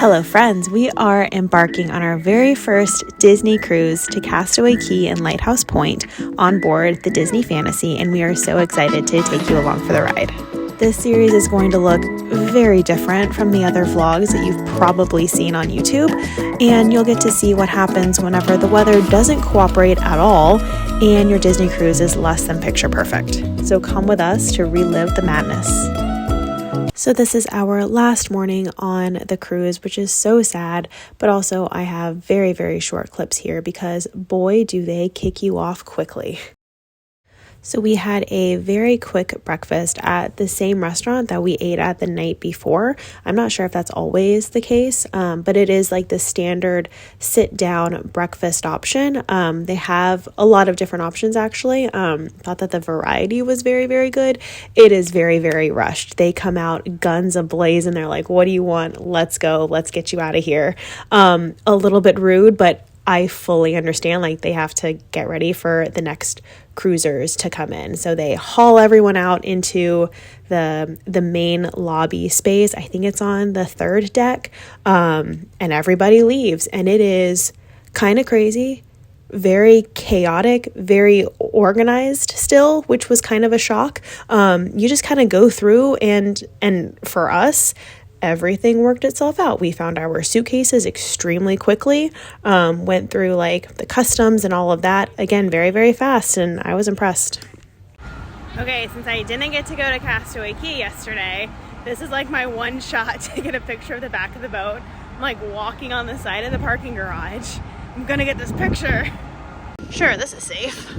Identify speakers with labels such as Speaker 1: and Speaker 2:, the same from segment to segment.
Speaker 1: Hello friends, we are embarking on our very first Disney cruise to Castaway Cay and Lighthouse Point on board the Disney Fantasy, and we are so excited to take you along for the ride. This series is going to look very different from the other vlogs that you've probably seen on YouTube, and you'll get to see what happens whenever the weather doesn't cooperate at all and your Disney cruise is less than picture perfect. So come with us to relive the madness. So this is our last morning on the cruise, which is so sad, but also I have very, very short clips here because boy, do they kick you off quickly. So we had a very quick breakfast at the same restaurant that we ate at the night before. I'm not sure if that's always the case, but it is like the standard sit-down breakfast option. They have a lot of different options actually. Thought that the variety was very, very good. It is very, very rushed. They come out guns ablaze and they're like, what do you want? Let's go. Let's get you out of here. A little bit rude, but I fully understand, like they have to get ready for the next cruisers to come in. So they haul everyone out into the main lobby space. I think it's on the third deck, and everybody leaves. And it is kind of crazy, very chaotic, very organized still, which was kind of a shock. You just kind of go through and for us, everything worked itself out. We found our suitcases extremely quickly, went through like the customs and all of that. Again, very, very fast, and I was impressed. Okay, since I didn't get to go to Castaway Cay yesterday, this is like my one shot to get a picture of the back of the boat. I'm like walking on the side of the parking garage. I'm gonna get this picture. Sure, this is safe.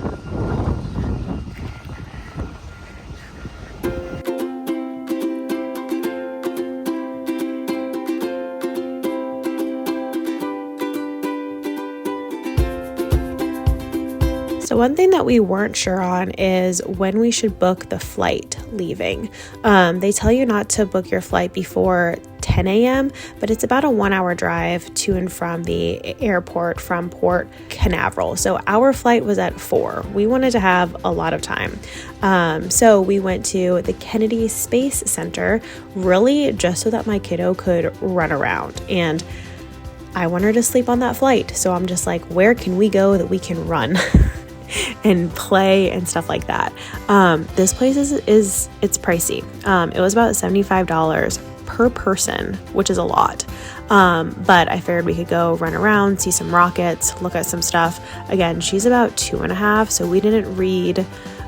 Speaker 1: So one thing that we weren't sure on is when we should book the flight leaving. They tell you not to book your flight before 10 a.m., but it's about a 1-hour drive to and from the airport from Port Canaveral. So our flight was at 4. We wanted to have a lot of time. So we went to the Kennedy Space Center, really just so that my kiddo could run around. And I want her to sleep on that flight. So I'm just like, where can we go that we can run? and play and stuff like that. This place it's pricey. It was about $75 per person, which is a lot. But I figured we could go run around, see some rockets, look at some stuff. Again, she's about 2.5, so we didn't read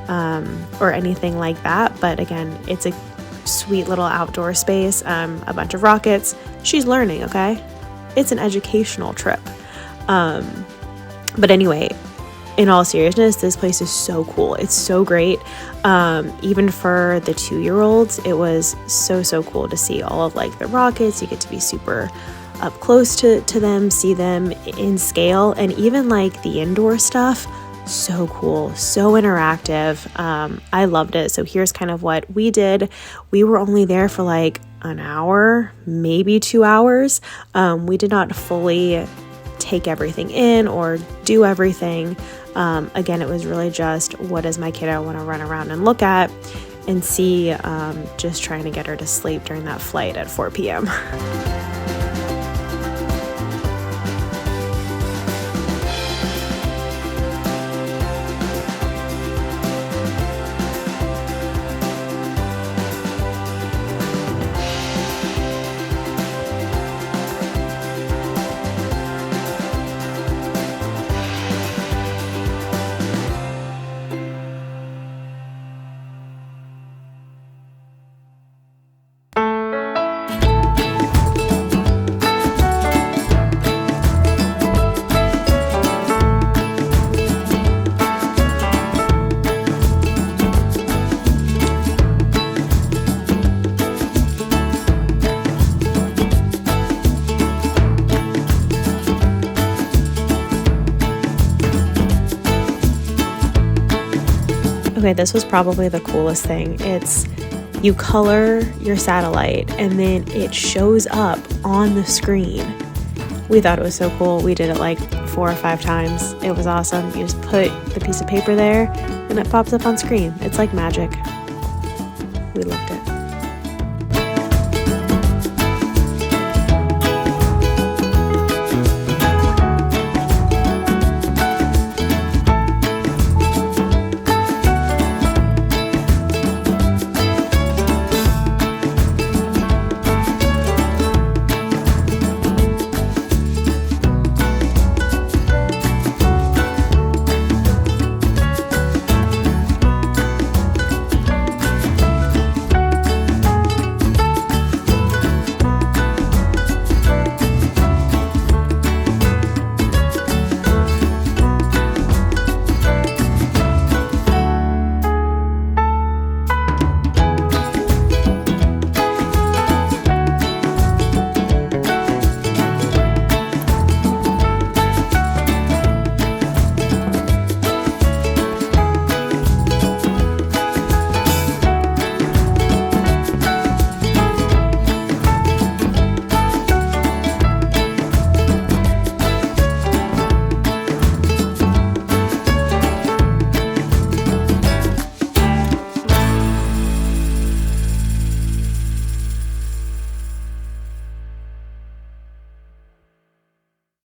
Speaker 1: or anything like that. But again, it's a sweet little outdoor space, a bunch of rockets. She's learning, okay? It's an educational trip. But anyway, in all seriousness, this place is so cool. It's so great. Even for the 2-year-olds, it was so cool to see all of like the rockets. You get to be super up close to them, see them in scale, and even like the indoor stuff. So cool, so interactive. I loved it. So here's kind of what we did. We were only there for like an hour, maybe 2 hours. We did not fully take everything in or do everything. Again, it was really just what does my kiddo want to run around and look at and see, just trying to get her to sleep during that flight at 4 p.m. Okay, this was probably the coolest thing. It's you color your satellite and then it shows up on the screen. We thought it was so cool. We did it like 4 or 5 times. It was awesome. You just put the piece of paper there and it pops up on screen. It's like magic. We loved it.